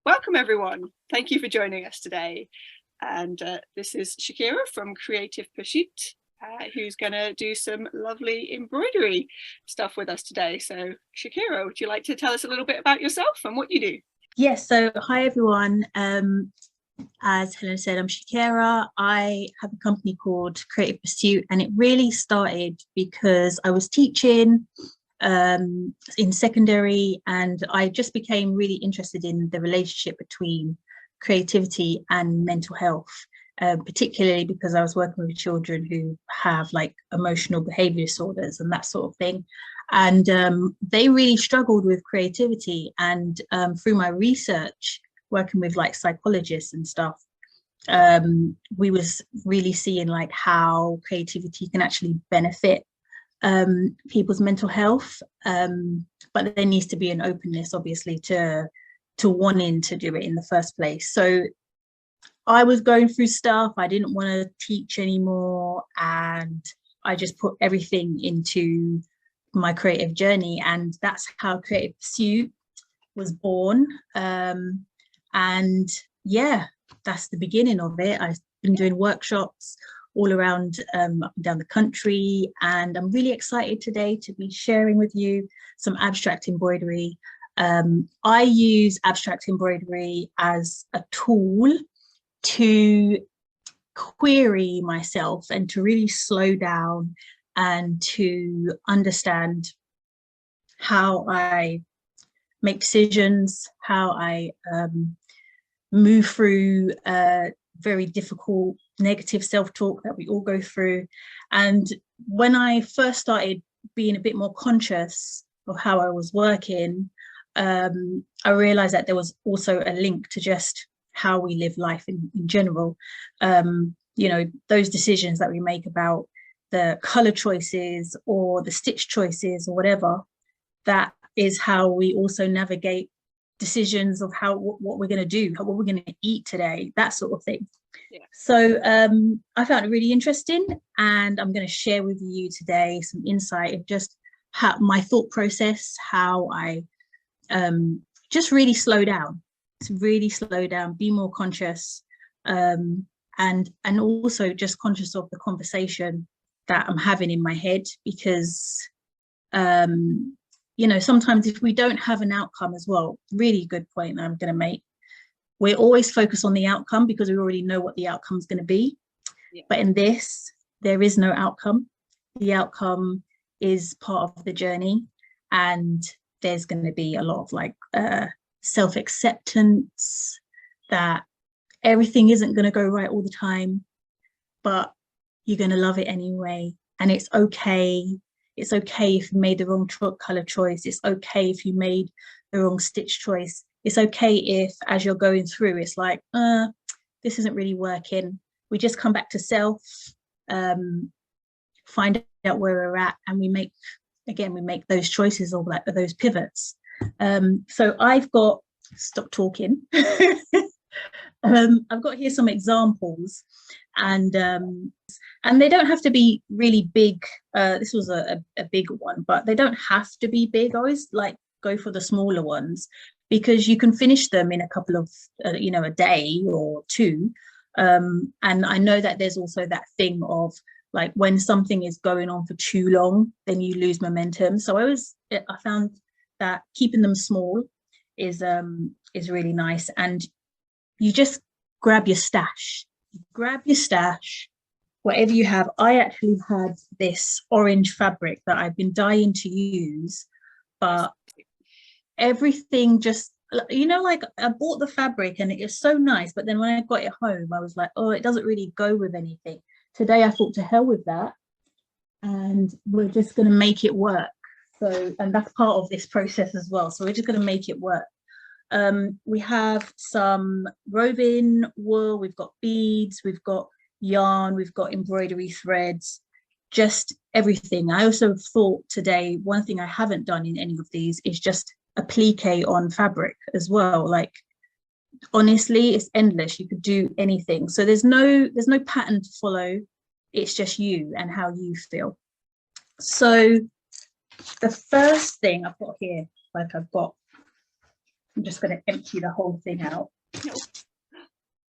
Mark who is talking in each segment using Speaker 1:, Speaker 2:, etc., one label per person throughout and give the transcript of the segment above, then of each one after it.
Speaker 1: Welcome everyone. Thank you for joining us today. And this is Shikira from Creative Pursuit, who's going to do some lovely embroidery stuff with us today. So Shikira, would you like to tell us a little bit about yourself and what you do?
Speaker 2: Yes, so hi everyone. As Helen said, I'm Shikira. I have a company called Creative Pursuit, and it really started because I was teaching in secondary, and I just became really interested in the relationship between creativity and mental health, particularly because I was working with children who have like emotional behavior disorders and that sort of thing. And they really struggled with creativity. And through my research, working with like psychologists and stuff, we was really seeing like how creativity can actually benefit people's mental health, but there needs to be an openness, obviously, to wanting to do it in the first place. So I was going through stuff, I didn't want to teach anymore, and I just put everything into my creative journey, and that's how Creative Pursuit was born. And yeah, that's the beginning of it. I've been doing workshops all around up and down the country, and I'm really excited today to be sharing with you some abstract embroidery. I use abstract embroidery as a tool to query myself and to really slow down and to understand how I make decisions, how I move through very difficult negative self-talk that we all go through. And when I first started being a bit more conscious of how I was working, I realized that there was also a link to just how we live life in general. You know, those decisions that we make about the color choices or the stitch choices or whatever, that is how we also navigate decisions of what we're going to do, what we're going to eat today, that sort of thing. Yeah. So I found it really interesting, and I'm going to share with you today some insight of just how my thought process, how I just really slow down, be more conscious, and also just conscious of the conversation that I'm having in my head, because you know, sometimes if we don't have an outcome as well, really good point that I'm going to make, we're always focused on the outcome because we already know what the outcome is going to be. Yeah. But in this, there is no outcome. The outcome is part of the journey, and there's going to be a lot of like self-acceptance that everything isn't going to go right all the time, but you're going to love it anyway. And it's okay. It's okay if you made the wrong color choice. It's okay if you made the wrong stitch choice. It's okay if, as you're going through, it's like, this isn't really working. We just come back to self, find out where we're at, and we make those choices, or like those pivots. So I've got, stop talking. I've got here some examples, and they don't have to be really big. This was a big one, but they don't have to be big. I always like go for the smaller ones, because you can finish them in a couple of, you know, a day or two. And I know that there's also that thing of like when something is going on for too long, then you lose momentum. So I found that keeping them small is really nice. And you just grab your stash, whatever you have. I actually had this orange fabric that I've been dying to use, but everything just, you know, like I bought the fabric and it is so nice, but then when I got it home, I was like, oh, it doesn't really go with anything. Today I thought, to hell with that, and we're just going to make it work. So, and that's part of this process as well. So we're just going to make it work. We have some roving wool, we've got beads, we've got yarn, we've got embroidery threads, just everything. I also thought today, one thing I haven't done in any of these is just applique on fabric as well. Like, honestly, it's endless. You could do anything. So there's no pattern to follow. It's just you and how you feel. So the first thing I've got here, like I've got I'm just going to empty the whole thing out.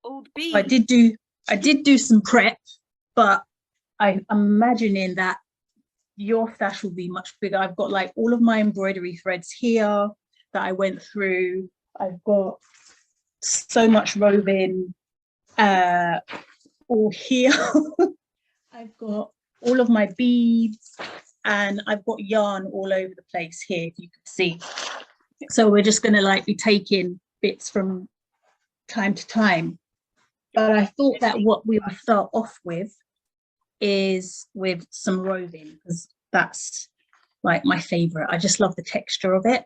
Speaker 1: Old bees.
Speaker 2: I did do some prep, but I'm imagining that your stash will be much bigger. I've got like all of my embroidery threads here that I went through. I've got so much roving all here. I've got all of my beads, and I've got yarn all over the place here, if you can see. So we're just going to like be taking bits from time to time. But I thought that what we would start off with is with some roving, because that's like my favorite. I just love the texture of it.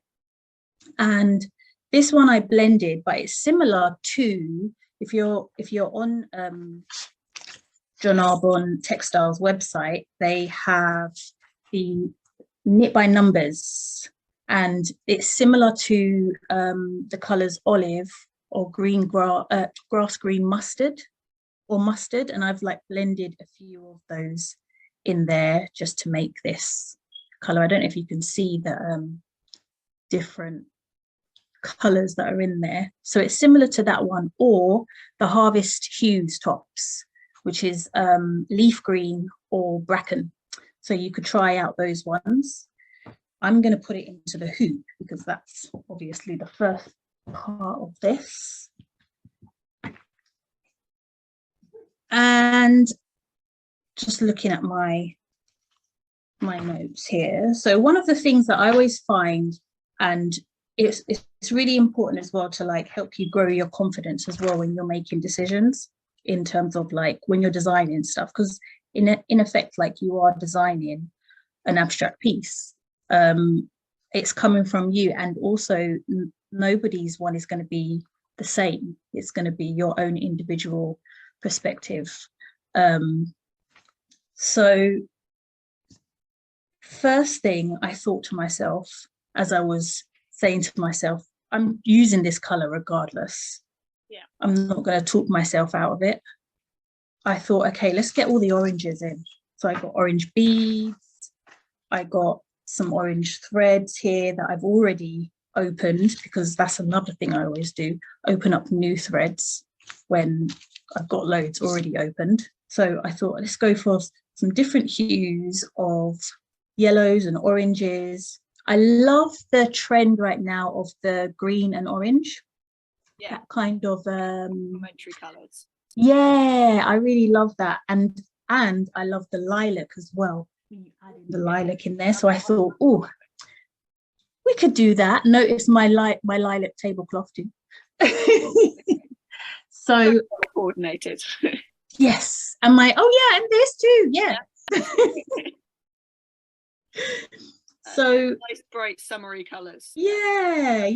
Speaker 2: And this one I blended, but it's similar to, if you're on John Arbon Textiles website, they have the knit by numbers, and it's similar to the colors olive or green grass green mustard or mustard, and I've like blended a few of those in there just to make this color. I don't know if you can see the different colors that are in there. So it's similar to that one, or the Harvest Hues tops, which is leaf green or bracken. So you could try out those ones. I'm going to put it into the hoop because that's obviously the first part of this. And just looking at my notes here. So one of the things that I always find, and it's really important as well to like help you grow your confidence as well when you're making decisions in terms of like when you're designing stuff, because in effect, like you are designing an abstract piece. It's coming from you, and also nobody's one is going to be the same. It's going to be your own individual perspective. So first thing I thought to myself, as I was saying to myself, I'm using this color regardless.
Speaker 1: Yeah,
Speaker 2: I'm not going to talk myself out of it. I thought, okay, let's get all the oranges in. So I got orange beads. I got some orange threads here that I've already opened, because that's another thing I always do, open up new threads when I've got loads already opened. So I thought, let's go for some different hues of yellows and oranges. I love the trend right now of the green and orange.
Speaker 1: Yeah,
Speaker 2: that kind of
Speaker 1: complementary colors.
Speaker 2: Yeah, I really love that. And I love the lilac as well. Adding the lilac in there. So I thought, oh, we could do that. Notice my lilac tablecloth too. So
Speaker 1: coordinated.
Speaker 2: Yes. And and this too. Yeah. So
Speaker 1: nice bright summery colors.
Speaker 2: Yeah,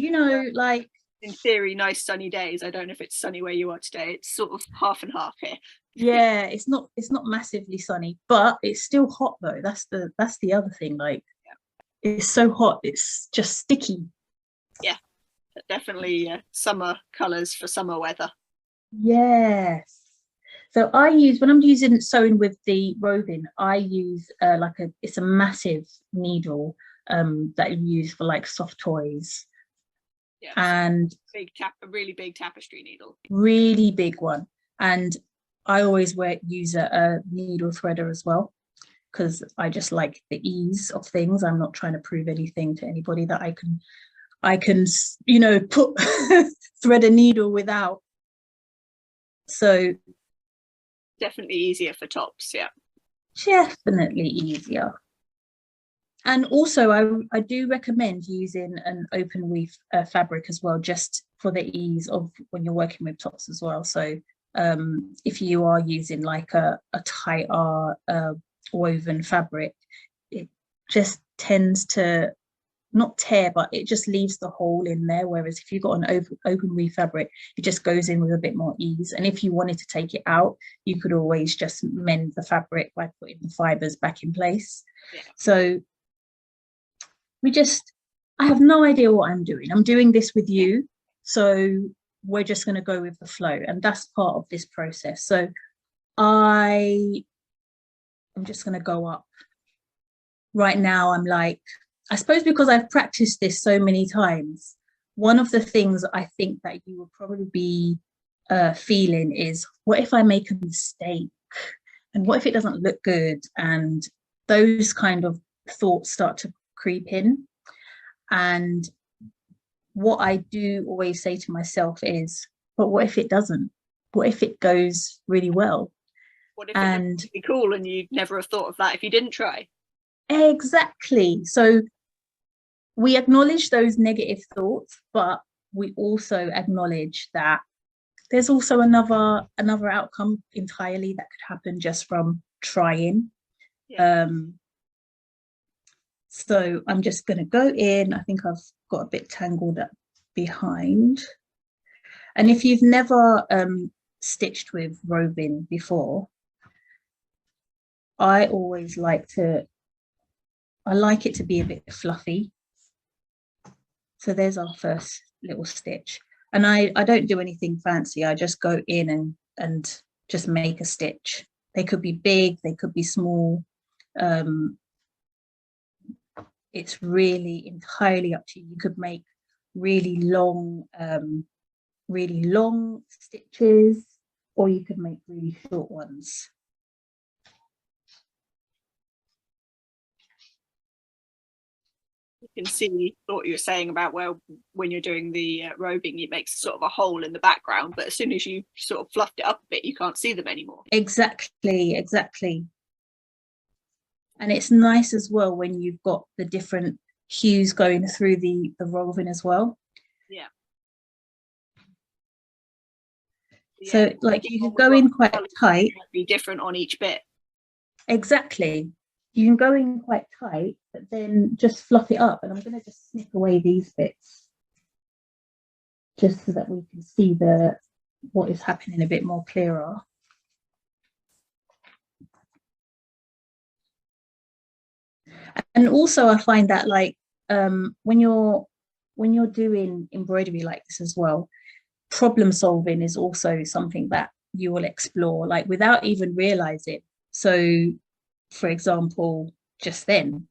Speaker 2: like
Speaker 1: in theory, nice sunny days. I don't know if it's sunny where you are today. It's sort of half and half here.
Speaker 2: Yeah, it's not massively sunny, but it's still hot though. That's the other thing. Like, it's so hot, it's just sticky.
Speaker 1: Yeah, definitely summer colors for summer weather.
Speaker 2: Yes. So when I'm sewing with the roving, I use it's a massive needle that you use for like soft toys.
Speaker 1: Yeah,
Speaker 2: and
Speaker 1: a really big tapestry needle.
Speaker 2: Really big one. And I always use a needle threader as well, because I just like the ease of things. I'm not trying to prove anything to anybody that I can put thread a needle without. So
Speaker 1: definitely easier for tops. Yeah,
Speaker 2: definitely easier. And also I do recommend using an open weave fabric as well, just for the ease of when you're working with tops as well. So if you are using like a tighter woven fabric, it just tends to not tear, but it just leaves the hole in there. Whereas if you've got an open weave fabric, it just goes in with a bit more ease. And if you wanted to take it out, you could always just mend the fabric by putting the fibers back in place. Yeah. So I have no idea what I'm doing. I'm doing this with you. So we're just going to go with the flow. And that's part of this process. So I'm just going to go up. Right now, I'm like, I suppose because I've practiced this so many times, one of the things I think that you will probably be feeling is, what if I make a mistake? And what if it doesn't look good? And those kind of thoughts start to creep in. And what I do always say to myself is, but what if it doesn't? What if it goes really well?
Speaker 1: What if it looks really cool and you'd never have thought of that if you didn't try?
Speaker 2: Exactly. So we acknowledge those negative thoughts, but we also acknowledge that there's also another outcome entirely that could happen just from trying. Yeah. So I'm just going to go in. I think I've got a bit tangled up behind. And if you've never stitched with Roving before, I always like it to be a bit fluffy. So there's our first little stitch. And I don't do anything fancy. I just go in and just make a stitch. They could be big, they could be small. It's really entirely up to you. You could make really long stitches, or you could make really short ones.
Speaker 1: You can see what you're saying about, well, when you're doing the roving, it makes sort of a hole in the background, but as soon as you sort of fluffed it up a bit, you can't see them anymore.
Speaker 2: Exactly. And it's nice as well when you've got the different hues going through the roving as well.
Speaker 1: Yeah.
Speaker 2: So like you can go in quite tight.
Speaker 1: Be different on each bit.
Speaker 2: Exactly. You can go in quite tight, but then just fluff it up. And I'm going to just snip away these bits just so that we can see what is happening a bit more clearer. And also I find that like when you're doing embroidery like this as well, problem solving is also something that you will explore, like without even realizing. So for example, just then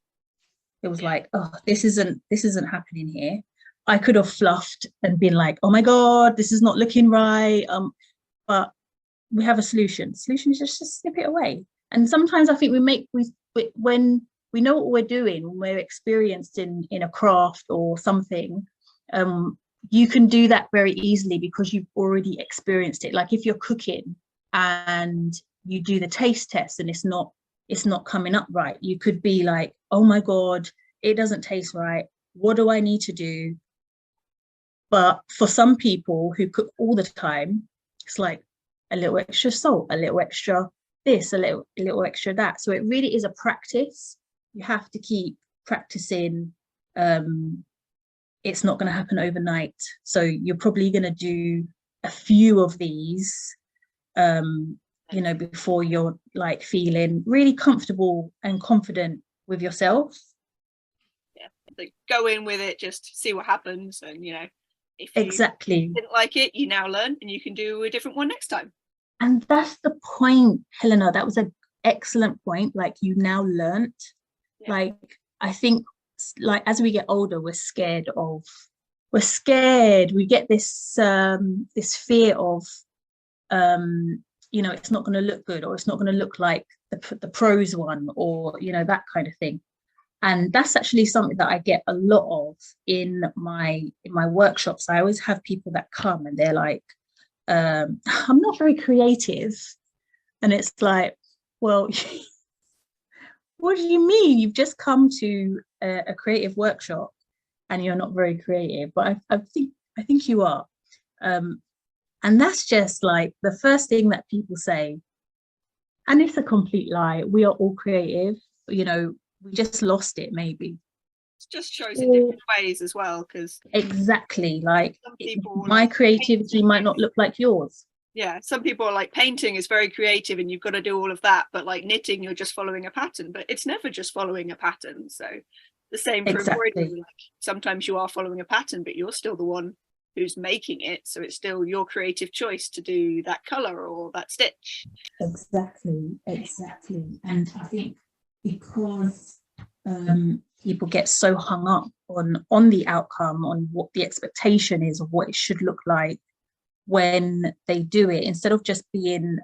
Speaker 2: it was like, oh, this isn't happening here. I could have fluffed and been like, oh my god, this is not looking right, but we have a solution. The solution is just snip it away. And sometimes I think when we know what we're doing, when we're experienced in a craft or something, you can do that very easily because you've already experienced it. Like if you're cooking and you do the taste test and it's not coming up right, you could be like, oh my god, it doesn't taste right, what do I need to do? But for some people who cook all the time, it's like a little extra salt, a little extra this, a little extra that. So it really is a practice. You have to keep practicing. It's not going to happen overnight, so you're probably going to do a few of these before you're like feeling really comfortable and confident with yourself.
Speaker 1: Yeah, like go in with it, just see what happens, and if you
Speaker 2: exactly
Speaker 1: didn't like it, you now learn and you can do a different one next time.
Speaker 2: And that's the point, Helena. That was an excellent point. Like you now learnt. Yeah. Like I think like as we get older, we're scared. We get this this fear of it's not going to look good, or it's not going to look like the pros one, or that kind of thing. And that's actually something that I get a lot of in my workshops. I always have people that come and they're like, I'm not very creative. And it's like, well, what do you mean? You've just come to a creative workshop and you're not very creative. But I think you are. And that's just like the first thing that people say. And it's a complete lie. We are all creative. We just lost it, maybe.
Speaker 1: It just shows in different ways as well, because
Speaker 2: exactly, like my creativity might not look like yours.
Speaker 1: Yeah, some people are like, painting is very creative and you've got to do all of that, but like knitting, you're just following a pattern. But it's never just following a pattern. So the same for embroidery. Like, sometimes you are following a pattern, but you're still the one who's making it, so it's still your creative choice to do that color or that stitch.
Speaker 2: Exactly. And I think because people get so hung up on the outcome, on what the expectation is of what it should look like when they do it, instead of just being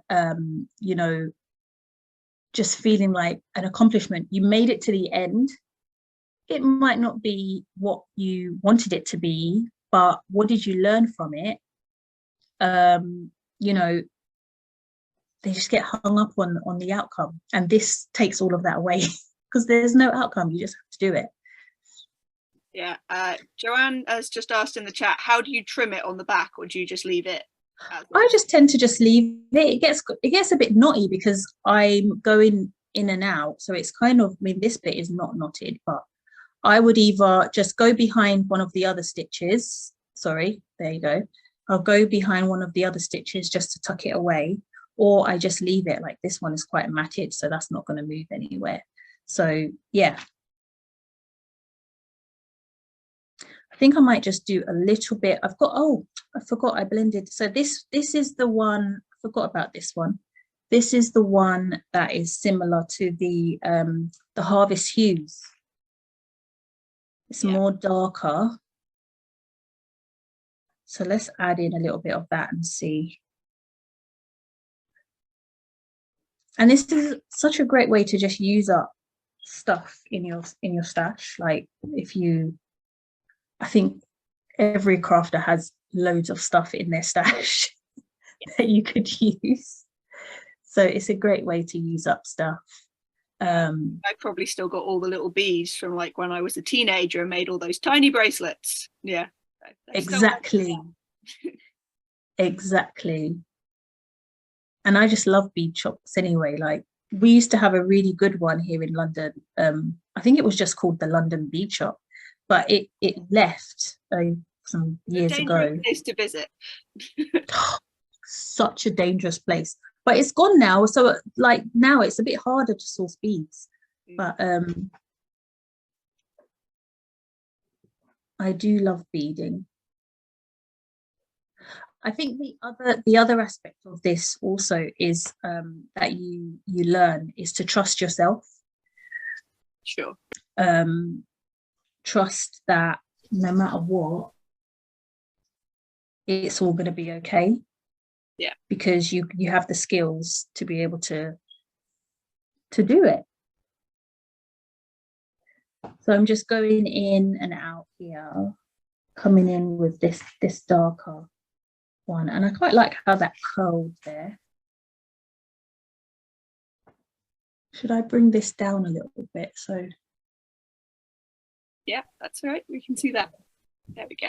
Speaker 2: you know, just feeling like an accomplishment. You made it to the end. It might not be what you wanted it to be, but what did you learn from it? You know, they just get hung up on the outcome, and this takes all of that away because there's no outcome. You just have to do it.
Speaker 1: Yeah. Joanne has just asked in the chat, how do you trim it on the back, or do you just leave it?
Speaker 2: I just tend to just leave it. It gets a bit knotty because I'm going in and out, so it's kind of, I mean, this bit is not knotted, but I would either just go behind one of the other stitches. Sorry, there you go. I'll go behind one of the other stitches just to tuck it away, or I just leave it. Like this one is quite matted, so that's not going to move anywhere. So yeah, I think I might just do a little bit. I've got, oh, I forgot I blended. So this is the one, I forgot about this one. This is the one that is similar to the Harvest Hues. It's more darker. So let's add in a little bit of that and see. And this is such a great way to just use up stuff in your stash. Like if you, I think every crafter has loads of stuff in their stash that you could use. So it's a great way to use up stuff.
Speaker 1: I probably still got all the little beads from like when I was a teenager and made all those tiny bracelets. Yeah.
Speaker 2: Exactly. Exactly. And I just love bead shops anyway. Like we used to have a really good one here in London. I think it was just called the London Bead Shop, but it left some years ago.
Speaker 1: Place to visit.
Speaker 2: Such a dangerous place, but it's gone now. So like now it's a bit harder to source beads, but I do love beading. I think the other aspect of this also is that you learn is to trust yourself.
Speaker 1: Sure.
Speaker 2: Trust that no matter what, it's all going to be okay.
Speaker 1: Yeah. Because
Speaker 2: you have the skills to be able to do it. So I'm just going in and out here, coming in with this darker one, and I quite like how that curled there. Should I bring this down a little bit? So
Speaker 1: yeah, that's all right, we can see that. There we go.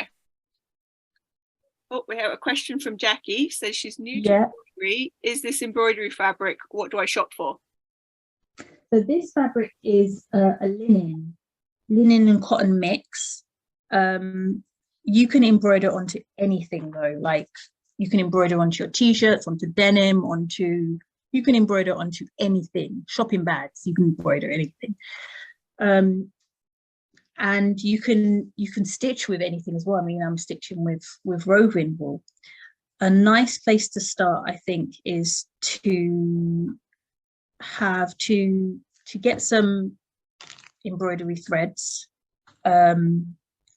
Speaker 1: Oh, we have a question from Jackie. Says she's new to embroidery. Is this embroidery fabric? What do I shop for?
Speaker 2: So this fabric is a linen and cotton mix. You can embroider onto anything though, like you can embroider onto your t-shirts, onto denim, you can embroider onto anything. Shopping bags, you can embroider anything. And you can stitch with anything as well. I mean, I'm stitching with roving wool. A nice place to start, I think, is to get some embroidery threads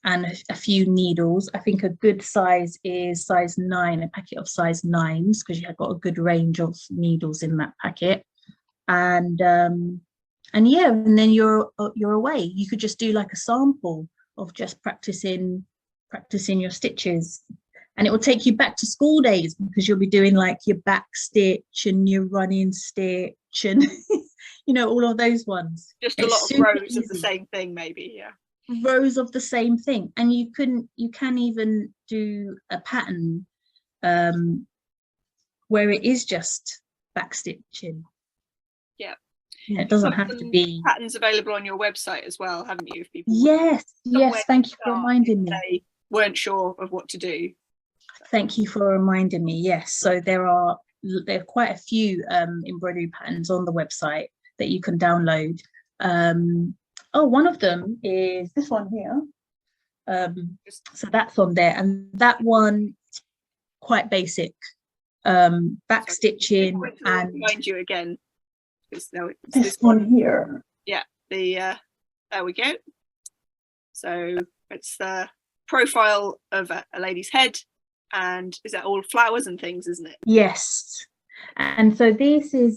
Speaker 2: and a few needles. I think a good size is size 9, a packet of size 9s, because you've got a good range of needles in that packet. And yeah, and then you're away. You could just do like a sample of just practicing your stitches, and it will take you back to school days, because you'll be doing like your back stitch and your running stitch and you know, all of those ones.
Speaker 1: Just a lot of rows of the same thing, maybe. Yeah,
Speaker 2: rows of the same thing. And you can even do a pattern where it is just back stitching. Yeah, it doesn't have to be.
Speaker 1: Patterns available on your website as well, haven't you? If people
Speaker 2: yes, thank you for reminding me.
Speaker 1: They weren't sure of what to do.
Speaker 2: Thank you for reminding me. Yes, so there are quite a few embroidery patterns on the website that you can download. Oh, one of them is this one here. So that's on there, and that one quite basic. Back stitching and
Speaker 1: remind you again.
Speaker 2: This one here.
Speaker 1: Yeah, there we go. So it's the profile of a lady's head, and is that all flowers and things, isn't it?
Speaker 2: Yes. And so these are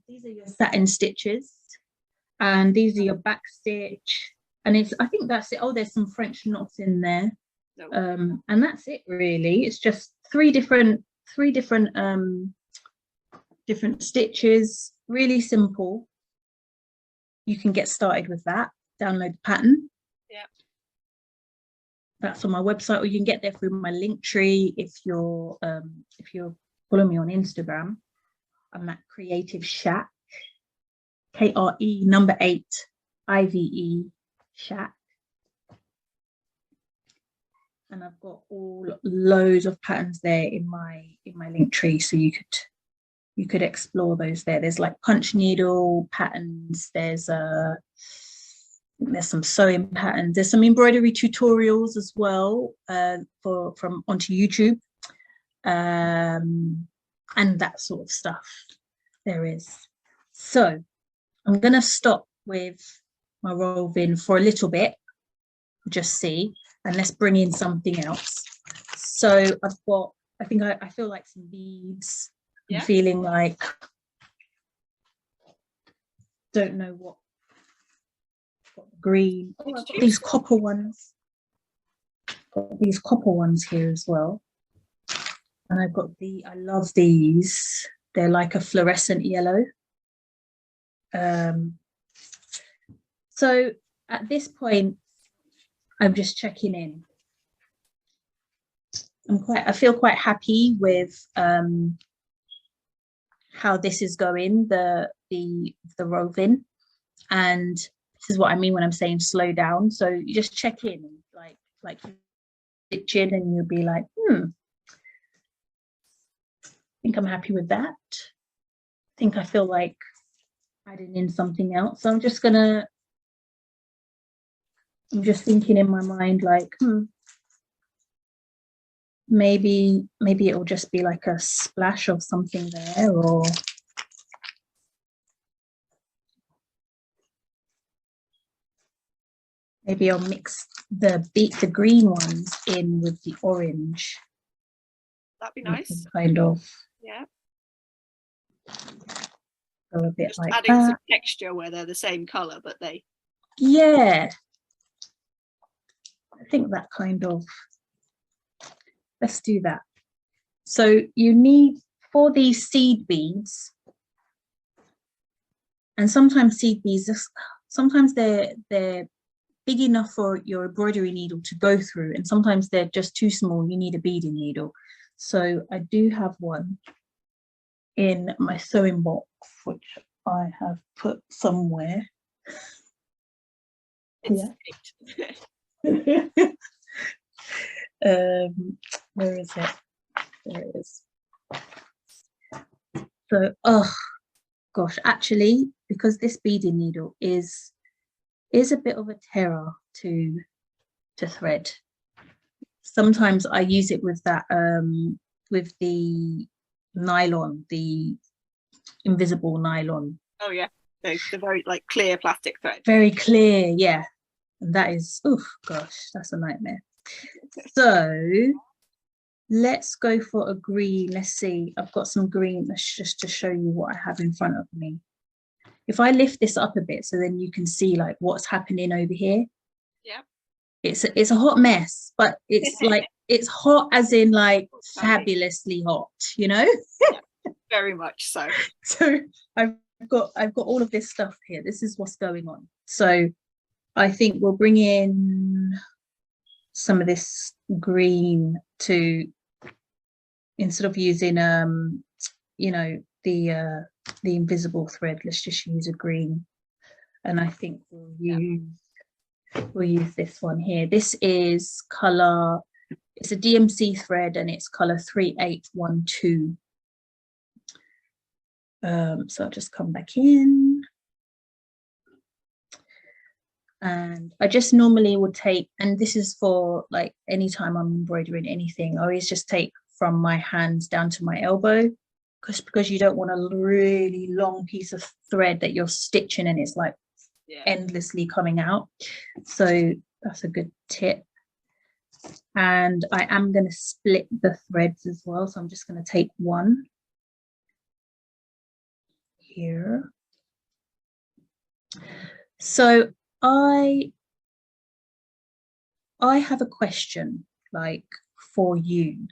Speaker 2: your satin stitches, and these are your back stitch, and I think that's it. Oh, there's some French knots in there. And that's it really. It's just three different stitches, really simple. You can get started with that. Download the pattern.
Speaker 1: Yeah,
Speaker 2: that's on my website, or you can get there through my link tree if you're following me on Instagram. I'm at Creative Shack, KRE number 8 IVE Shack. And I've got loads of patterns there in my link tree, so you could explore those there. There's like punch needle patterns, there's some sewing patterns, there's some embroidery tutorials as well from onto YouTube, and that sort of stuff there is. So I'm gonna stop with my roving for a little bit, just see, and let's bring in something else. So I've got, I feel like some beads. Yeah. I'm feeling like, don't know what green. Oh, I've got these copper ones. Got these copper ones here as well. And I've got I love these. They're like a fluorescent yellow. So at this point, I'm just checking in. I feel quite happy with how this is going, the roving, and this is what I mean when I'm saying slow down. So you just check in, like you stitch in, and you'll be like, I think I'm happy with that. I think I feel like adding in something else. So I'm just thinking in my mind, like, maybe it'll just be like a splash of something there, or maybe I'll mix the green ones in with the orange.
Speaker 1: That'd be nice.
Speaker 2: Kind of.
Speaker 1: Yeah.
Speaker 2: So a bit just like
Speaker 1: adding some texture where they're the same color, but they.
Speaker 2: Yeah. I think that kind of. Let's do that. So you need, for these seed beads, and sometimes seed beads, sometimes they're big enough for your embroidery needle to go through, and sometimes they're just too small. You need a beading needle. So I do have one in my sewing box, which I have put somewhere. Yeah. Where is it? There it is. So, oh gosh, actually, because this beading needle is a bit of a terror to thread. Sometimes I use it with that with the nylon, the invisible nylon.
Speaker 1: Oh yeah, the very like clear plastic thread.
Speaker 2: Very clear, yeah. And that is, oh gosh, that's a nightmare. So let's go for a green. Let's see, I've got some green. That's just to show you what I have in front of me. If I lift this up a bit, so then you can see like what's happening over here.
Speaker 1: Yeah.
Speaker 2: It's a hot mess, but it's like, it's hot as in like fabulously hot, you know?
Speaker 1: Yeah, very much so.
Speaker 2: So I've got all of this stuff here. This is what's going on. So I think we'll bring in some of this green to, instead of using you know, the invisible thread, let's just use a green. And I think we'll use this one here. This is color, it's a DMC thread, and it's color 3812. So I'll just come back in, and I just normally would take, and this is for like anytime I'm embroidering anything, I always just take from my hands down to my elbow, because you don't want a really long piece of thread that you're stitching and it's like endlessly coming out. So That's a good tip. And I am going to split the threads as well. So I'm just going to take one here. So I have a question like for you,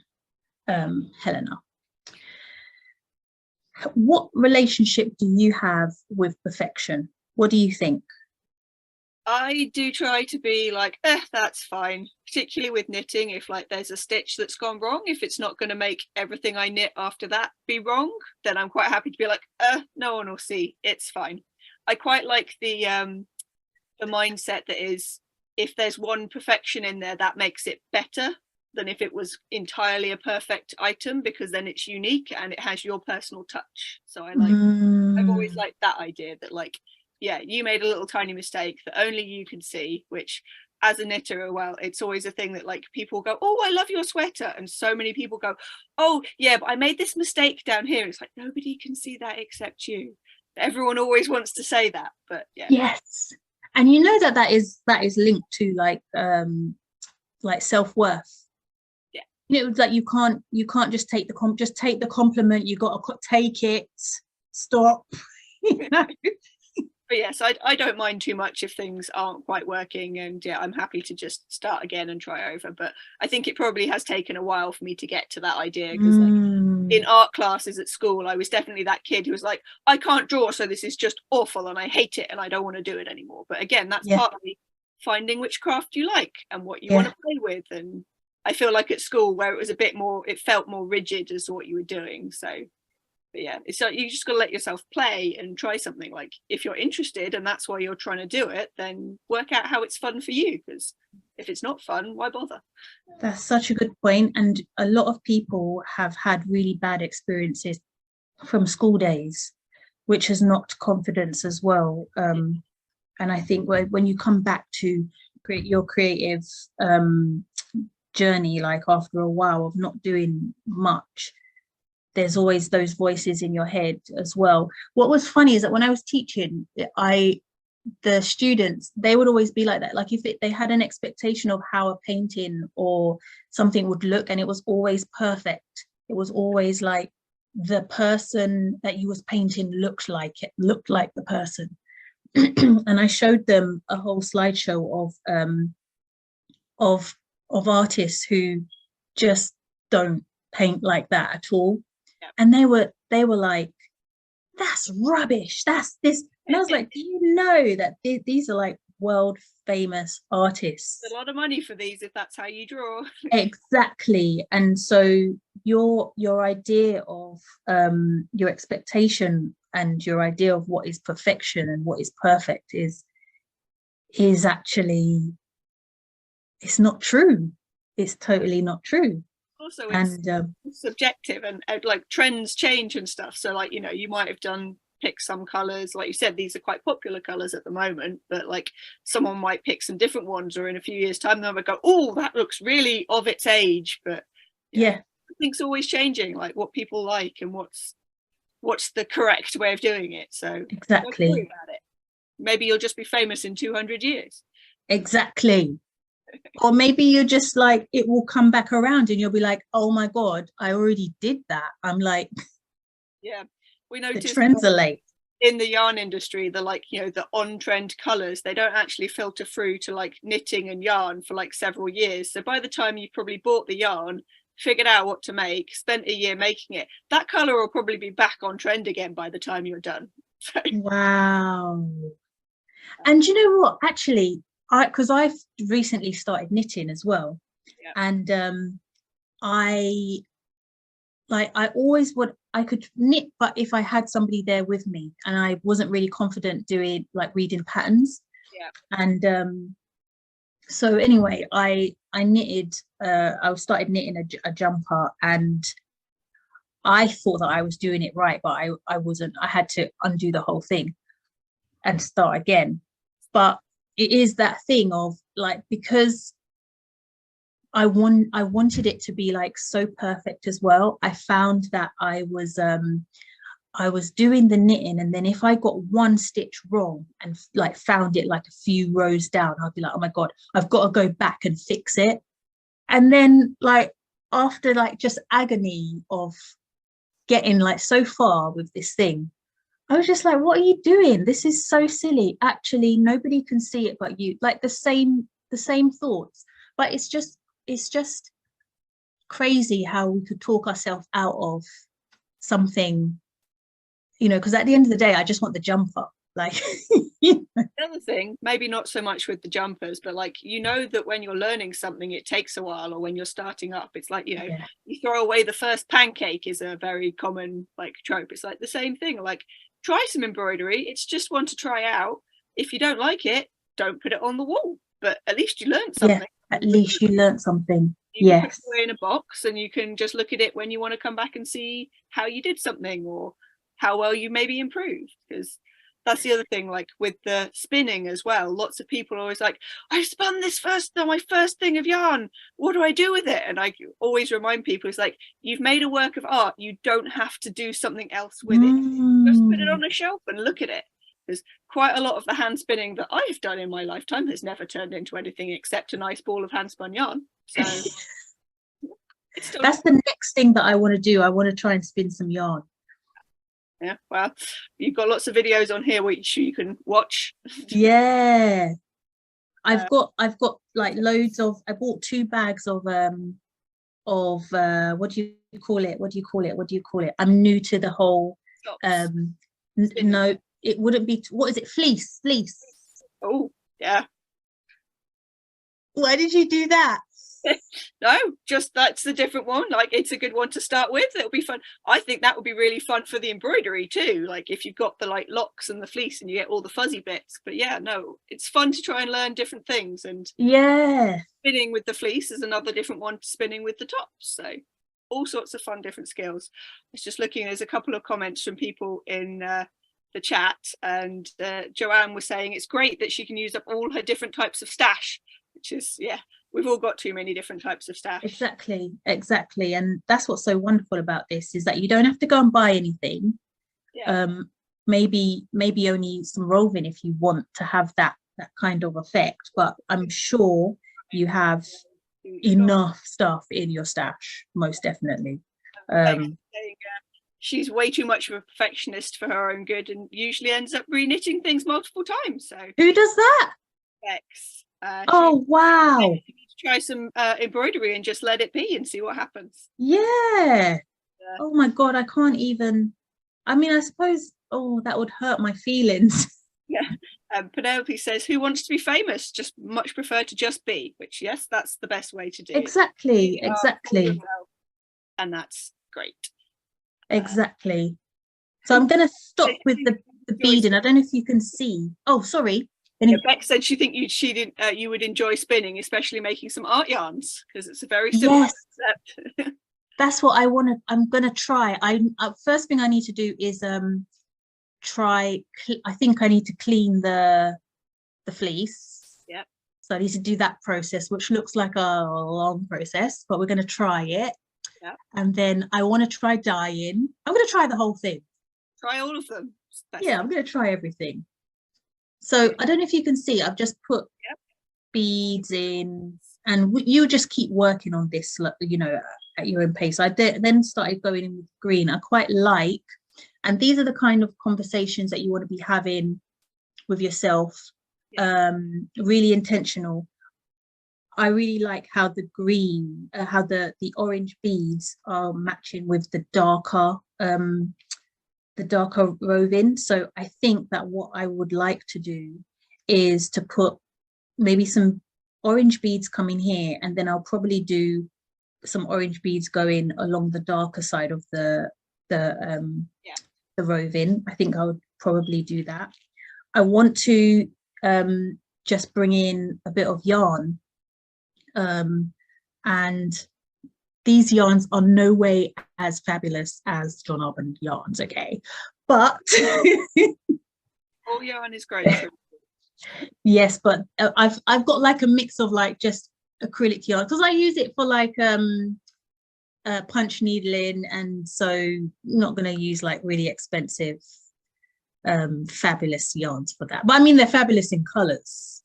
Speaker 2: Helena. What relationship do you have with perfection? What do you think?
Speaker 1: I do try to be like, that's fine, particularly with knitting. If like there's a stitch that's gone wrong, if it's not going to make everything I knit after that be wrong, then I'm quite happy to be like, no one will see, it's fine. I quite like the mindset that is, if there's one perfection in there, that makes it better than if it was entirely a perfect item, because then it's unique and it has your personal touch. So I like, I've always liked that idea that like, yeah, you made a little tiny mistake that only you can see, which as a knitter, well, it's always a thing that like people go, oh, I love your sweater, and so many people go, oh yeah, but I made this mistake down here. It's like, nobody can see that except you. Everyone always wants to say that, but yeah.
Speaker 2: Yes. And you know that is linked to like self-worth.
Speaker 1: Yeah,
Speaker 2: you know, like you can't just take the compliment. You got to take it. Stop. You know?
Speaker 1: But yes, I don't mind too much if things aren't quite working, and yeah, I'm happy to just start again and try over. But I think it probably has taken a while for me to get to that idea, because like in art classes at school, I was definitely that kid who was like, I can't draw, so this is just awful and I hate it and I don't want to do it anymore. But again, that's partly finding which craft you like and what you want to play with. And I feel like at school, where it was a bit more, it felt more rigid as to what you were doing. So but yeah, it's like you just got to let yourself play and try something. Like if you're interested and that's why you're trying to do it, then work out how it's fun for you, because if it's not fun, why bother?
Speaker 2: That's such a good point. And a lot of people have had really bad experiences from school days, which has knocked confidence as well. And I think when you come back to create your creative journey, like after a while of not doing much, there's always those voices in your head as well. What was funny is that when I was teaching, the students, they would always be like that. Like if they had an expectation of how a painting or something would look, and it was always perfect. It was always like the person that you was painting looked like the person. And I showed them a whole slideshow of artists who just don't paint like that at all. And they were like, that's rubbish, that's this. And I was like, do you know that these are like world famous artists?
Speaker 1: A lot of money for these if that's how you draw.
Speaker 2: Exactly. And so your idea of your expectation and your idea of what is perfection and what is perfect is actually, it's not true. It's totally not true.
Speaker 1: Also it's subjective, and like trends change and stuff. So like, you know, you might have pick some colors, like you said, these are quite popular colors at the moment, but like someone might pick some different ones, or in a few years time they might go, oh, that looks really of its age. But yeah, things always changing, like what people like and what's the correct way of doing it. So
Speaker 2: exactly,
Speaker 1: don't worry about it. Maybe you'll just be famous in 200 years.
Speaker 2: Exactly. Or maybe you're just like, it will come back around and you'll be like, oh my God, I already did that. I'm like,
Speaker 1: yeah, we noticed
Speaker 2: the trends are late.
Speaker 1: In the yarn industry, the like, you know, the on-trend colors, they don't actually filter through to like knitting and yarn for like several years. So by the time you probably bought the yarn, figured out what to make, spent a year making it, that color will probably be back on trend again by the time you're done. So.
Speaker 2: Wow. And you know what, actually, because I've recently started knitting as well.
Speaker 1: Yeah.
Speaker 2: And I always I could knit, but if I had somebody there with me, and I wasn't really confident doing like reading patterns.
Speaker 1: Yeah.
Speaker 2: And so anyway, I knitted, I started knitting a jumper, and I thought that I was doing it right, but I wasn't. I had to undo the whole thing and start again. But it is that thing of like, because I wanted it to be like so perfect as well. I found that I was I was doing the knitting, and then if I got one stitch wrong and like found it like a few rows down, I'd be like, oh my God, I've got to go back and fix it. And then like after like just agony of getting like so far with this thing, I was just like, what are you doing? This is so silly. Actually, nobody can see it but you. Like the same thoughts. But it's just crazy how we could talk ourselves out of something, you know, because at the end of the day, I just want the jumper. Like
Speaker 1: the other thing, maybe not so much with the jumpers, but like, you know, that when you're learning something, it takes a while, or when you're starting up, it's like, you know,
Speaker 2: yeah.
Speaker 1: you throw away the first pancake is a very common like trope. It's like the same thing. Like, try some embroidery. It's just one to try out. If you don't like it, don't put it on the wall. But at least you learned something.
Speaker 2: Yeah, at least you learned something.
Speaker 1: You can put
Speaker 2: Yes.
Speaker 1: it away in a box, and you can just look at it when you want to come back and see how you did something, or how well you maybe improved. Because that's the other thing, like with the spinning as well, lots of people are always like, I spun this my first thing of yarn, what do I do with it? And I always remind people, it's like, you've made a work of art, you don't have to do something else with it. Just put it on a shelf and look at it. Because quite a lot of the hand spinning that I've done in my lifetime has never turned into anything except a nice ball of hand spun yarn. So it's still
Speaker 2: That's the next thing that I want to do. I want to try and spin some yarn.
Speaker 1: Yeah, well, you've got lots of videos on here which you can watch.
Speaker 2: Yeah, I've got like loads of, I bought 2 bags of what do you call it? I'm new to the whole no, it wouldn't be, what is it, fleece.
Speaker 1: Oh yeah.
Speaker 2: Why did you do that?
Speaker 1: No, just that's the different one. Like, it's a good one to start with. It'll be fun. I think that would be really fun for the embroidery too, like if you've got the like locks and the fleece and you get all the fuzzy bits. But yeah, no, it's fun to try and learn different things. And
Speaker 2: Yeah,
Speaker 1: spinning with the fleece is another different one to spinning with the tops. So all sorts of fun different skills. I was just looking, there's a couple of comments from people in the chat, and Joanne was saying it's great that she can use up all her different types of stash, which is, yeah, we've all got too many different types of stash.
Speaker 2: exactly. And that's what's so wonderful about this, is that you don't have to go and buy anything.
Speaker 1: Yeah.
Speaker 2: Maybe only some roving if you want to have that kind of effect, but I'm sure you have enough stuff in your stash, most definitely.
Speaker 1: She's way too much of a perfectionist for her own good, and usually ends up re-knitting things multiple times. So
Speaker 2: who does that?
Speaker 1: Bex.
Speaker 2: Oh wow.
Speaker 1: You need to try some embroidery and just let it be and see what happens.
Speaker 2: Yeah. Oh my God, I can't even, I mean, I suppose, oh, that would hurt my feelings.
Speaker 1: Yeah. Penelope says, who wants to be famous? Just much prefer to just be, which, yes, that's the best way to do
Speaker 2: exactly
Speaker 1: it.
Speaker 2: Exactly.
Speaker 1: And that's great.
Speaker 2: Exactly. So I'm going to stop with the beading. I don't know if you can see. Oh, sorry.
Speaker 1: Yeah, Beck said she think you would enjoy spinning, especially making some art yarns, because it's a very similar concept.
Speaker 2: That's what I want to, I'm going to try. First thing I need to do is I think I need to clean the fleece.
Speaker 1: Yeah.
Speaker 2: So I need to do that process, which looks like a long process, but we're going to try it.
Speaker 1: Yeah.
Speaker 2: And then I want to try dyeing. I'm going to try the whole thing.
Speaker 1: Try all of them.
Speaker 2: Yeah, I'm going to try everything. So I don't know if you can see, I've just put beads in, and you just keep working on this, you know, at your own pace. I then started going in with green. I quite like, and these are the kind of conversations that you want to be having with yourself, really intentional. I really like how the green, how the orange beads are matching with the darker roving. So I think that what I would like to do is to put maybe some orange beads coming here, and then I'll probably do some orange beads going along the darker side of the roving. I think I would probably do that. I want to just bring in a bit of yarn, and these yarns are no way as fabulous as John Arbon yarns, okay? But
Speaker 1: all yarn is great.
Speaker 2: yes, but I've got like a mix of like just acrylic yarn, because I use it for like punch needle in, and so not going to use like really expensive fabulous yarns for that, but I mean they're fabulous in colors.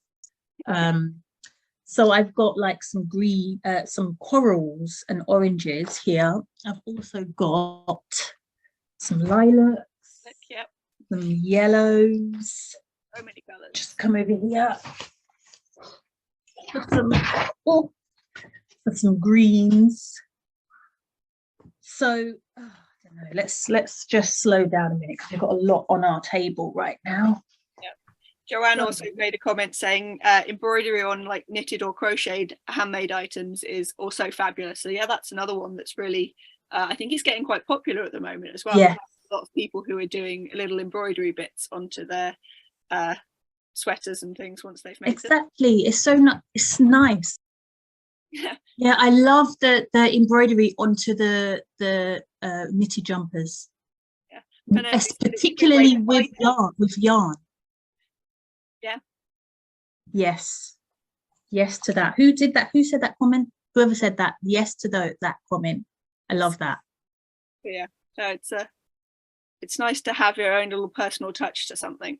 Speaker 2: So I've got like some green, some corals and oranges here. I've also got some lilacs,
Speaker 1: yep,
Speaker 2: some yellows.
Speaker 1: so many colors.
Speaker 2: Just come over here. For some greens. So I don't know, let's just slow down a minute because we've got a lot on our table right now.
Speaker 1: Joanne also made a comment saying embroidery on like knitted or crocheted handmade items is also fabulous. So yeah, that's another one that's really, I think it's getting quite popular at the moment as well.
Speaker 2: Yeah.
Speaker 1: A lot of people who are doing little embroidery bits onto their sweaters and things once they've made them.
Speaker 2: Exactly, it's so it's nice. Yeah, I love the embroidery onto the knitted jumpers. Yeah, particularly with yarn.
Speaker 1: Yeah.
Speaker 2: Yes to that. Who did that? Who said that comment? Whoever said that, yes to that comment. I love that.
Speaker 1: Yeah, so it's nice to have your own little personal touch to something.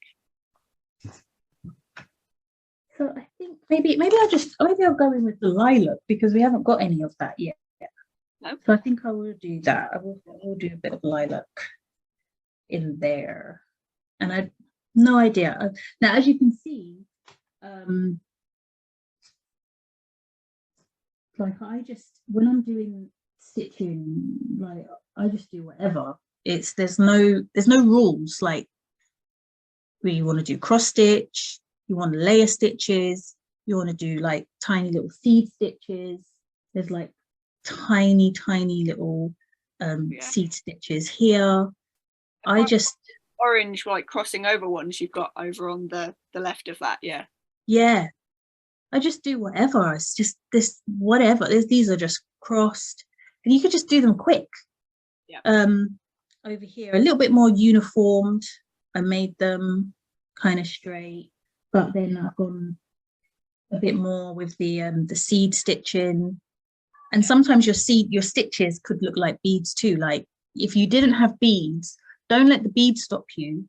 Speaker 2: So I think maybe I'll go in with the lilac because we haven't got any of that yet.
Speaker 1: No.
Speaker 2: So I think I will do that. I will do a bit of lilac in there, and I no idea. Now, as you can see, like when I'm doing stitching, like I just do whatever. There's no rules. Like, you want to do cross stitch, you want to layer stitches, you want to do like tiny little seed stitches. There's like tiny little seed stitches here. I just
Speaker 1: orange like crossing over ones you've got over on the left of that. Yeah,
Speaker 2: I just do whatever. It's just this whatever. These are just crossed, and you could just do them quick. Over here a little bit more uniformed. I made them kind of straight, but then I've gone a bit more with the seed stitching. And sometimes your stitches could look like beads too. Like if you didn't have beads, don't let the beads stop you,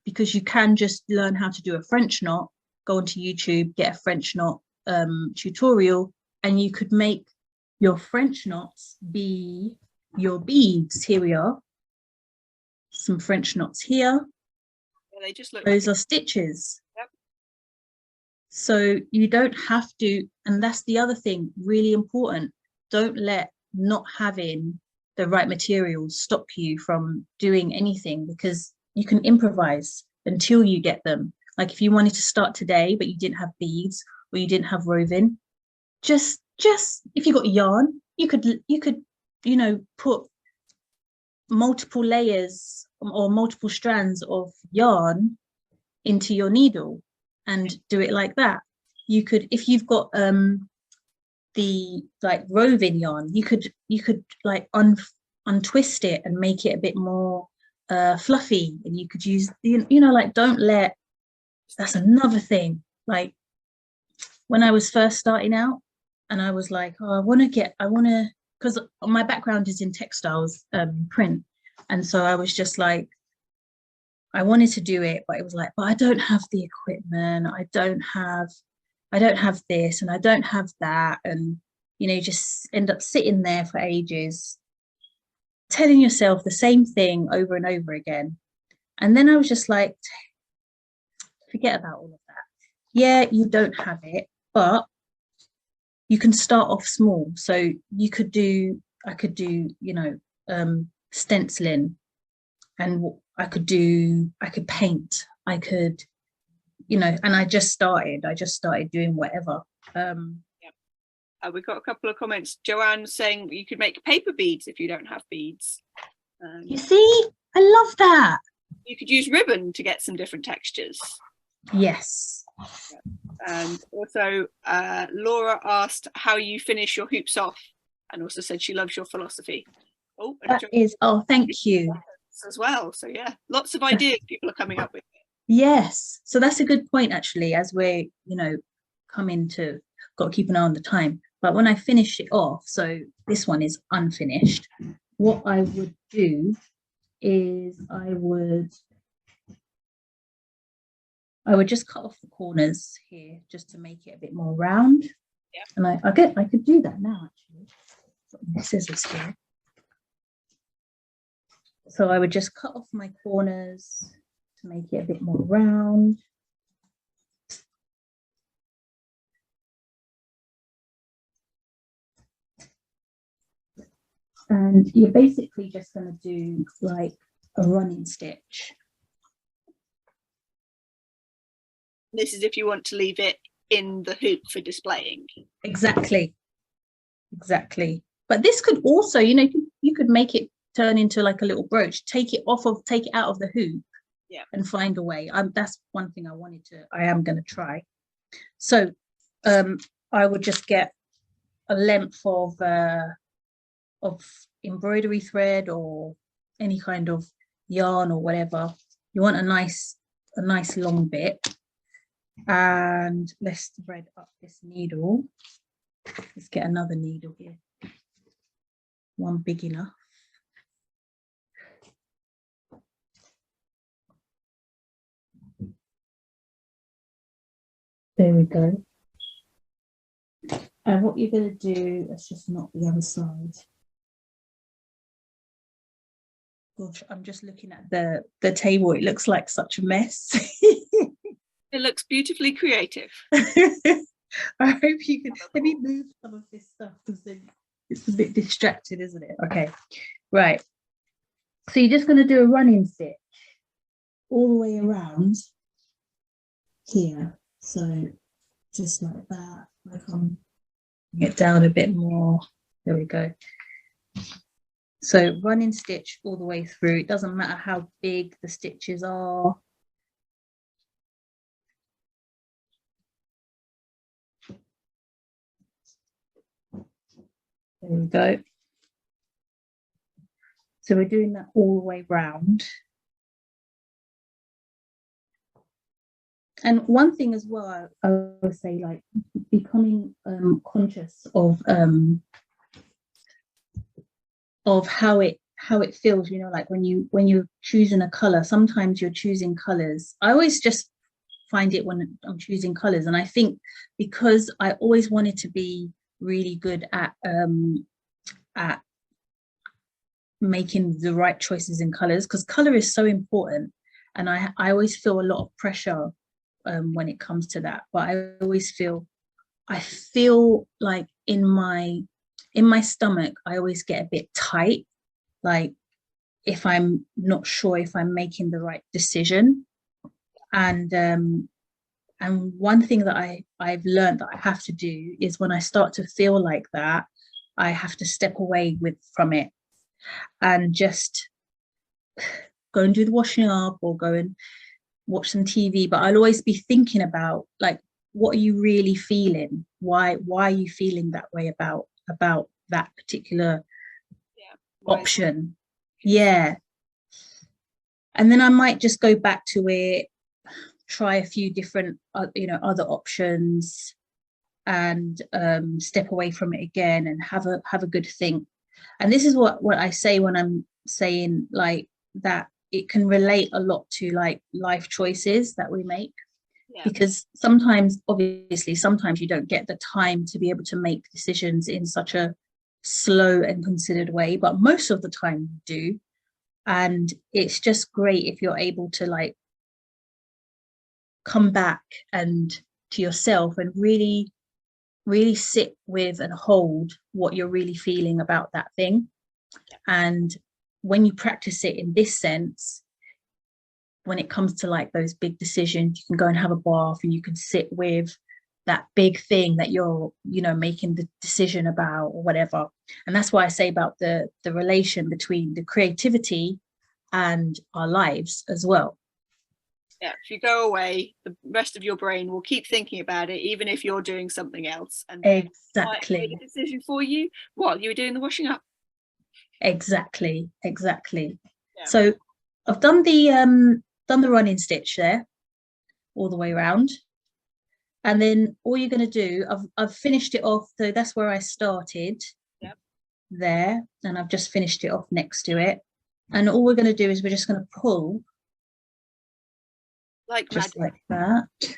Speaker 2: because you can just learn how to do a French knot, go onto YouTube, get a French knot tutorial, and you could make your French knots be your beads. Here we are, some French knots here.
Speaker 1: They just look
Speaker 2: those are stitches.
Speaker 1: Yep.
Speaker 2: So you don't have to, and that's the other thing, really important. Don't let not having the right materials stop you from doing anything, because you can improvise until you get them. Like if you wanted to start today but you didn't have beads or you didn't have roving, just if you got yarn, you could put multiple layers or multiple strands of yarn into your and do it like that. You could, if you've got the like roving yarn, you could like untwist it and make it a bit more fluffy, and you could use like, don't let, that's another thing. Like when I was first starting out and I was like, oh, I want to, because my background is in textiles, print, and so I was just like, I wanted to do it, but it was like, but I don't have the equipment, I don't have this and I don't have that, and you just end up sitting there for ages telling yourself the same thing over and over again. And then I was just like, forget about all of that. Yeah, you don't have it, but you can start off small. So I could do stenciling, and I could paint, I could, and I just started doing whatever.
Speaker 1: We've got a couple of comments. Joanne saying you could make paper beads if you don't have beads.
Speaker 2: You see, I love that.
Speaker 1: You could use ribbon to get some different textures.
Speaker 2: Yes.
Speaker 1: And also Laura asked how you finish your hoops off, and also said she loves your philosophy.
Speaker 2: Thank you.
Speaker 1: As well. So yeah, lots of ideas people are coming up with.
Speaker 2: Yes, so that's a good point actually, as we're got to keep an eye on the time. But when I finish it off, so this one is unfinished, what I would do is I would just cut off the corners here just to make it a bit more round.
Speaker 1: Yeah.
Speaker 2: And I could do that now actually. Got my scissors here. So I would just cut off my corners to make it a bit more round. And you're basically just going to do like a running stitch.
Speaker 1: This is if you want to leave it in the hoop for displaying.
Speaker 2: Exactly. But this could also, you know, you could make it turn into like a little brooch, take it out of the hoop,
Speaker 1: yeah, and
Speaker 2: find a way. That's one thing I am going to try. So I would just get a length of embroidery thread or any kind of yarn or whatever. You want a nice long bit. And let's thread up this needle. Let's get another needle here. One big enough. There we go. And what you're going to do is just knot the other side. Gosh, I'm just looking at the table. It looks like such a mess.
Speaker 1: It looks beautifully creative.
Speaker 2: I hope you can. Let me move some of this stuff because it's a bit distracted, isn't it? Okay, right. So you're just going to do a running stitch all the way around here. So just like that. Like I'm get down a bit more. There we go. So running stitch all the way through. It doesn't matter how big the stitches are. There we go. So we're doing that all the way round. And one thing as well, I would say, like becoming conscious of how it feels, you know, like when you're choosing a color, sometimes you're choosing colors. I always just find it when I'm choosing colors, and I think because I always wanted to be really good at making the right choices in colors, because color is so important, and I always feel a lot of pressure when it comes to that. But I always feel like in my stomach I always get a bit tight, like if I'm not sure if I'm making the right decision. And one thing that I've learned that I have to do is when I start to feel like that, I have to step away from it and just go and do the washing up or go and watch some TV. But I'll always be thinking about, like, what are you really feeling? Why are you feeling that way about that particular option? Yeah. And then I might just go back to it, try a few different other options, and step away from it again and have a good think. And this is what I say when I'm saying like that it can relate a lot to like life choices that we make. Because sometimes you don't get the time to be able to make decisions in such a slow and considered way, but most of the time you do. And it's just great if you're able to like come back and to yourself and really sit with and hold what you're really feeling about that thing. And when you practice it in this sense, when it comes to like those big decisions, you can go and have a bath and you can sit with that big thing that you're making the decision about or whatever. And that's why I say about the relation between the creativity and our lives as well.
Speaker 1: Yeah, if you go away, the rest of your brain will keep thinking about it, even if you're doing something else. And
Speaker 2: exactly,
Speaker 1: make a decision for you while you were doing the washing up.
Speaker 2: Exactly. Yeah. So I've done the running stitch there all the way around, And then all you're going to do, I've finished it off. So that's where I started.
Speaker 1: Yep.
Speaker 2: There, and I've just finished it off next to it. And all we're going to do is we're just going to pull
Speaker 1: like
Speaker 2: just
Speaker 1: magic.
Speaker 2: like that.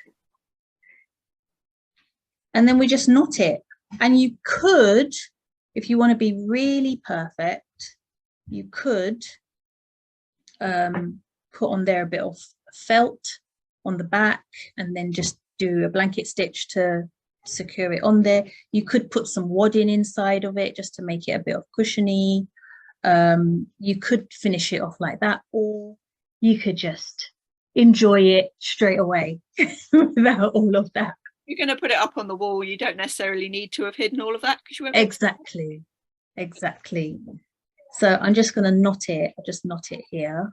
Speaker 2: And then we just knot it. And you could, if you want to be really perfect, you could put on there a bit of felt on the back and then just do a blanket stitch to secure it on there. You could put some wadding inside of it just to make it a bit of cushiony. You could finish it off like that, or you could just enjoy it straight away without all of that.
Speaker 1: You're going to put it up on the wall. You don't necessarily need to have hidden all of that because you won't.
Speaker 2: Exactly. So I'm just going to knot it. I'll just knot it here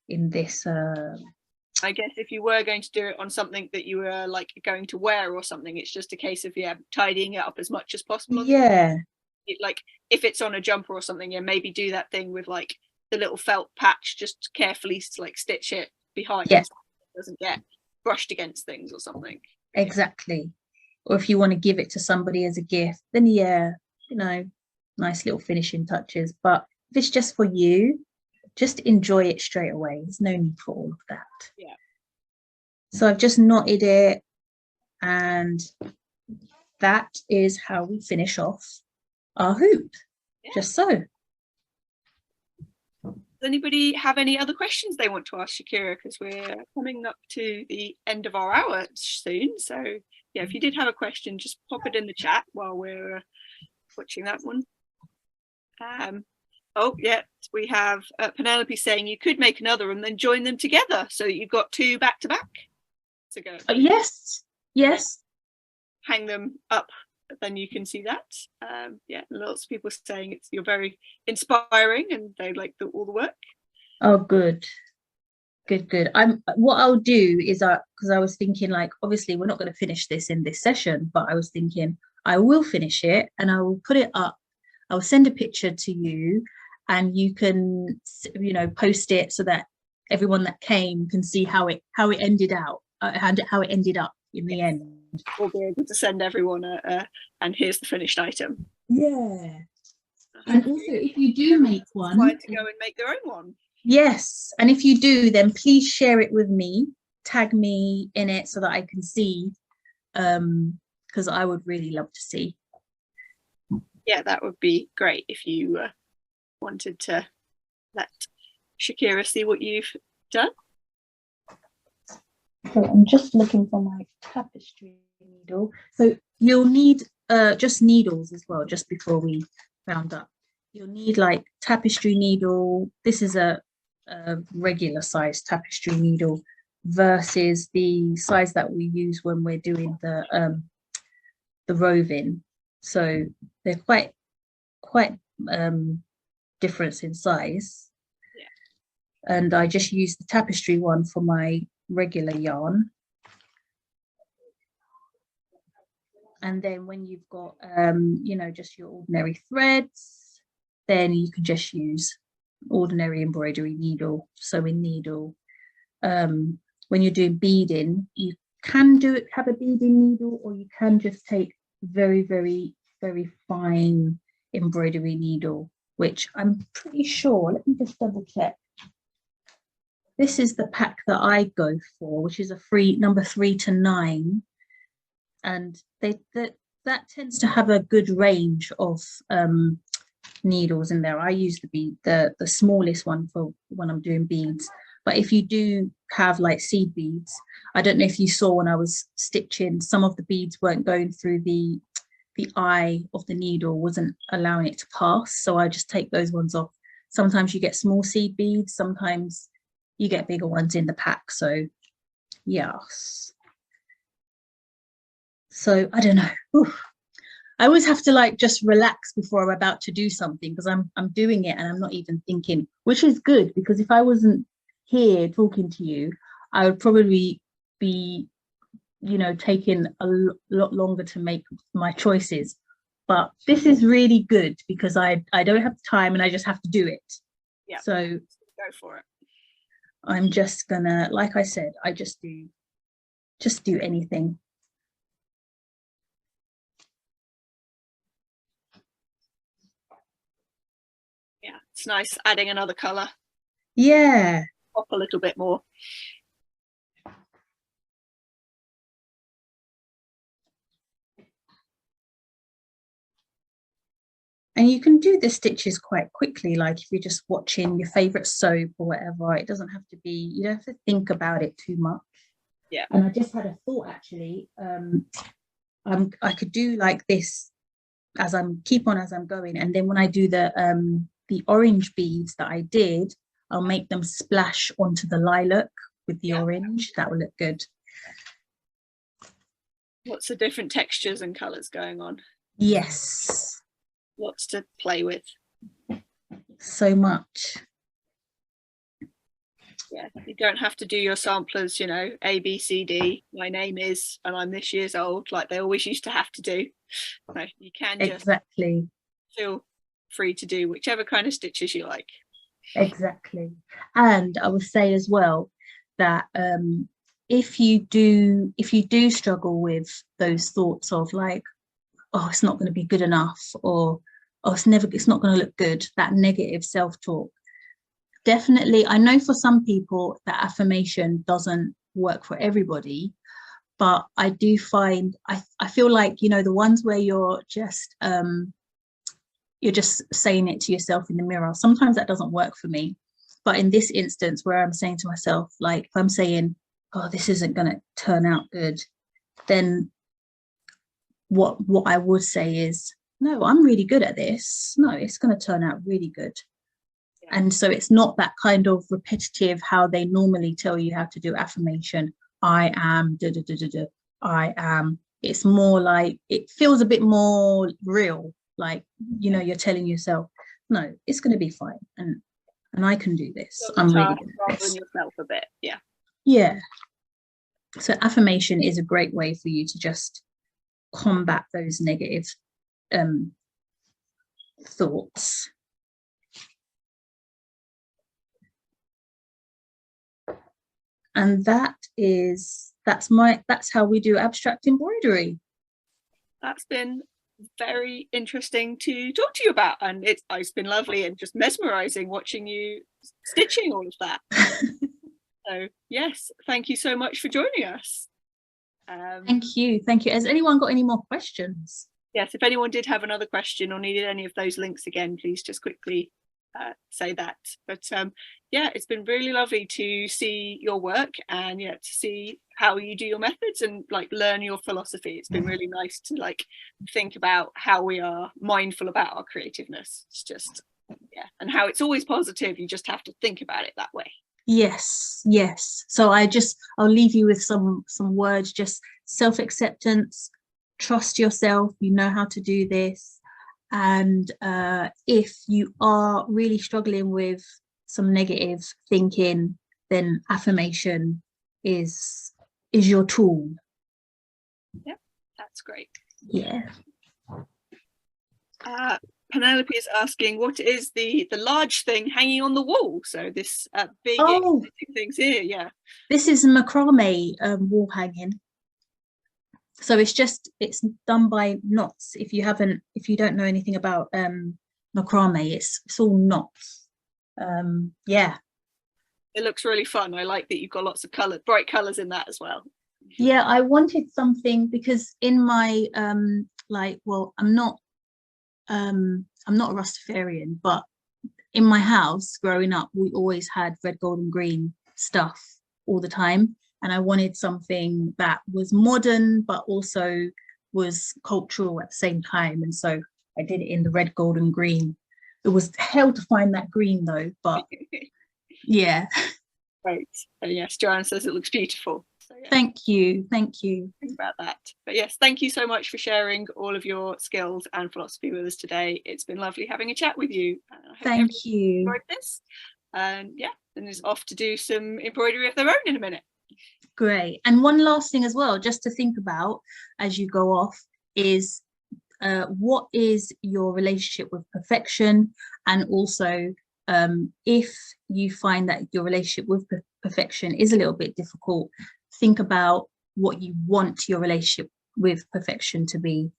Speaker 2: in this.
Speaker 1: I guess if you were going to do it on something that you were like going to wear or something, it's just a case of tidying it up as much as possible.
Speaker 2: Yeah.
Speaker 1: Like if it's on a jumper or something, maybe do that thing with like the little felt patch, just carefully like stitch it behind.
Speaker 2: Yeah.
Speaker 1: So it doesn't get brushed against things or something.
Speaker 2: Exactly. Or if you want to give it to somebody as a gift, then nice little finishing touches. But if it's just for you, just enjoy it straight away. There's no need for all of that.
Speaker 1: Yeah.
Speaker 2: So I've just knotted it, and that is how we finish off our hoop. Yeah. Just so.
Speaker 1: Does anybody have any other questions they want to ask Shikira? Because we're coming up to the end of our hour soon. So yeah, if you did have a question, just pop it in the chat while we're watching that one. Oh yeah, we have Penelope saying you could make another and then join them together so that you've got two back to back to go.
Speaker 2: Yes.
Speaker 1: Hang them up, then you can see that. Yeah, lots of people saying you're very inspiring and they like all the work.
Speaker 2: Oh, good. What I'll do is because I was thinking, like, obviously we're not going to finish this in this session, but I was thinking I will finish it and I will put it up. I'll send a picture to you and you can, post it so that everyone that came can see how it ended out, how it ended up in the end.
Speaker 1: We'll be able to send everyone and here's the finished item.
Speaker 2: Yeah. And also, if you do make one,
Speaker 1: to go and make their own one.
Speaker 2: Yes, and if you do, then please share it with me. Tag me in it so that I can see, because I would really love to see.
Speaker 1: Yeah, that would be great if you wanted to let Shikira see what you've done.
Speaker 2: So I'm just looking for my tapestry needle. So you'll need just needles as well, just before we round up. You'll need like tapestry needle. This is a regular size tapestry needle versus the size that we use when we're doing the roving. So they're quite different in size. Yeah. And I just use the tapestry one for my regular yarn. And then when you've got just your ordinary threads, then you can just use ordinary embroidery needle, sewing needle. When you're doing beading, you can have a beading needle, or you can just take very, very, very fine embroidery needle, which I'm pretty sure, let me just double check. This is the pack that I go for, which is a number 3 to 9. And that tends to have a good range of needles in there. I use the smallest one for when I'm doing beads. But if you do have like seed beads, I don't know if you saw when I was stitching, some of the beads weren't going through the eye of the needle, wasn't allowing it to pass. So I just take those ones off. Sometimes you get small seed beads, sometimes you get bigger ones in the pack. So yes. So I don't know. Oof. I always have to like just relax before I'm about to do something, because I'm doing it and I'm not even thinking, which is good, because if I wasn't here talking to you, I would probably be, taking a lot longer to make my choices. But this is really good because I don't have time and I just have to do it.
Speaker 1: Yeah.
Speaker 2: So
Speaker 1: go for it.
Speaker 2: I'm just gonna, like I said, I just do just do anything.
Speaker 1: Yeah, it's nice adding another colour.
Speaker 2: Yeah.
Speaker 1: Pop a little bit more.
Speaker 2: And you can do the stitches quite quickly, like if you're just watching your favorite soap or whatever. It doesn't have to be, you don't have to think about it too much.
Speaker 1: Yeah.
Speaker 2: And I just had a thought, actually. I could do like this as I'm going, and then when I do the orange beads that I did, I'll make them splash onto the lilac with the orange. That will look good.
Speaker 1: Lots of different textures and colours going on.
Speaker 2: Yes.
Speaker 1: Lots to play with.
Speaker 2: So much.
Speaker 1: Yeah, you don't have to do your samplers, you know, A, B, C, D, my name is, and I'm this year's old, like they always used to have to do. So you can just
Speaker 2: exactly
Speaker 1: feel free to do whichever kind of stitches you like.
Speaker 2: Exactly. And I would say as well that if you do struggle with those thoughts of like, oh, it's not going to be good enough, or oh, it's not going to look good, that negative self-talk, definitely, I know for some people that affirmation doesn't work for everybody, but I do find, I feel like, you know, the ones where you're just saying it to yourself in the mirror, sometimes that doesn't work for me. But in this instance where I'm saying to myself, like if I'm saying, oh, this isn't going to turn out good, then what I would say is, no, I'm really good at this. No, it's going to turn out really good. Yeah. And so it's not that kind of repetitive, how they normally tell you how to do affirmation. I am, da, da, da, da, da, I am. It's more like, it feels a bit more real. Like, you know, you're telling yourself, no, it's going to be fine. And I can do this. I'm really good at this.
Speaker 1: Yourself a bit. Yeah.
Speaker 2: Yeah. So affirmation is a great way for you to just combat those negative thoughts. And that's how we do abstract embroidery.
Speaker 1: That's been very interesting to talk to you about, and it's been lovely and just mesmerizing watching you stitching all of that. So yes, thank you so much for joining us.
Speaker 2: Thank you. Has anyone got any more questions?
Speaker 1: Yes, if anyone did have another question or needed any of those links again, please just quickly say that. But yeah, it's been really lovely to see your work, and yeah, to see how you do your methods and like learn your philosophy. It's been really nice to like think about how we are mindful about our creativeness. It's just, yeah, and how it's always positive. You just have to think about it that way.
Speaker 2: Yes. So I'll leave you with some words. Just self-acceptance, trust yourself, you know how to do this. And if you are really struggling with some negative thinking, then affirmation is your tool.
Speaker 1: Yeah, that's great.
Speaker 2: Yeah.
Speaker 1: Penelope is asking, what is the large thing hanging on the wall? So this big things here. Yeah, this is
Speaker 2: macrame wall hanging. So it's done by knots. If you don't know anything about macrame, it's all knots. Yeah,
Speaker 1: it looks really fun. I like that you've got lots of bright colors in that as well.
Speaker 2: Yeah, I wanted something because in my I'm not a Rastafarian, but in my house growing up, we always had red, gold and green stuff all the time. And I wanted something that was modern, but also was cultural at the same time. And so I did it in the red, gold and green. It was hell to find that green though, but yeah.
Speaker 1: Right. And yes, Joanne says it looks beautiful. So, yeah.
Speaker 2: Thank you. Think
Speaker 1: about that. But yes, thank you so much for sharing all of your skills and philosophy with us today. It's been lovely having a chat with you.
Speaker 2: Thank you.
Speaker 1: Enjoyed this. And yeah, and is off to do some embroidery of their own in a minute.
Speaker 2: Great. And one last thing as well, just to think about as you go off, is what is your relationship with perfection? And also, if you find that your relationship with perfection is a little bit difficult, think about what you want your relationship with perfection to be.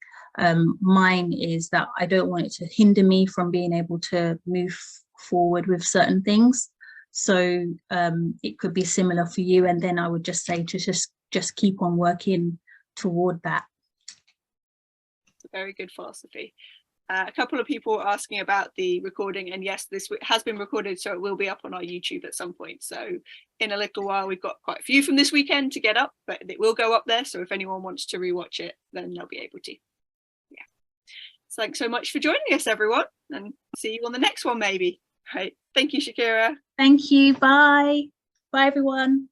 Speaker 2: Mine is that I don't want it to hinder me from being able to move forward with certain things. So it could be similar for you, and then I would just say to just keep on working toward that.
Speaker 1: It's a very good philosophy. A couple of people were asking about the recording, and yes, this has been recorded, so it will be up on our YouTube at some point. So in a little while, we've got quite a few from this weekend to get up, but it will go up there. So if anyone wants to rewatch it, then they'll be able to. Yeah. So thanks so much for joining us, everyone, and see you on the next one, maybe. Right. Thank you, Shikira.
Speaker 2: Thank you. Bye. Bye, everyone.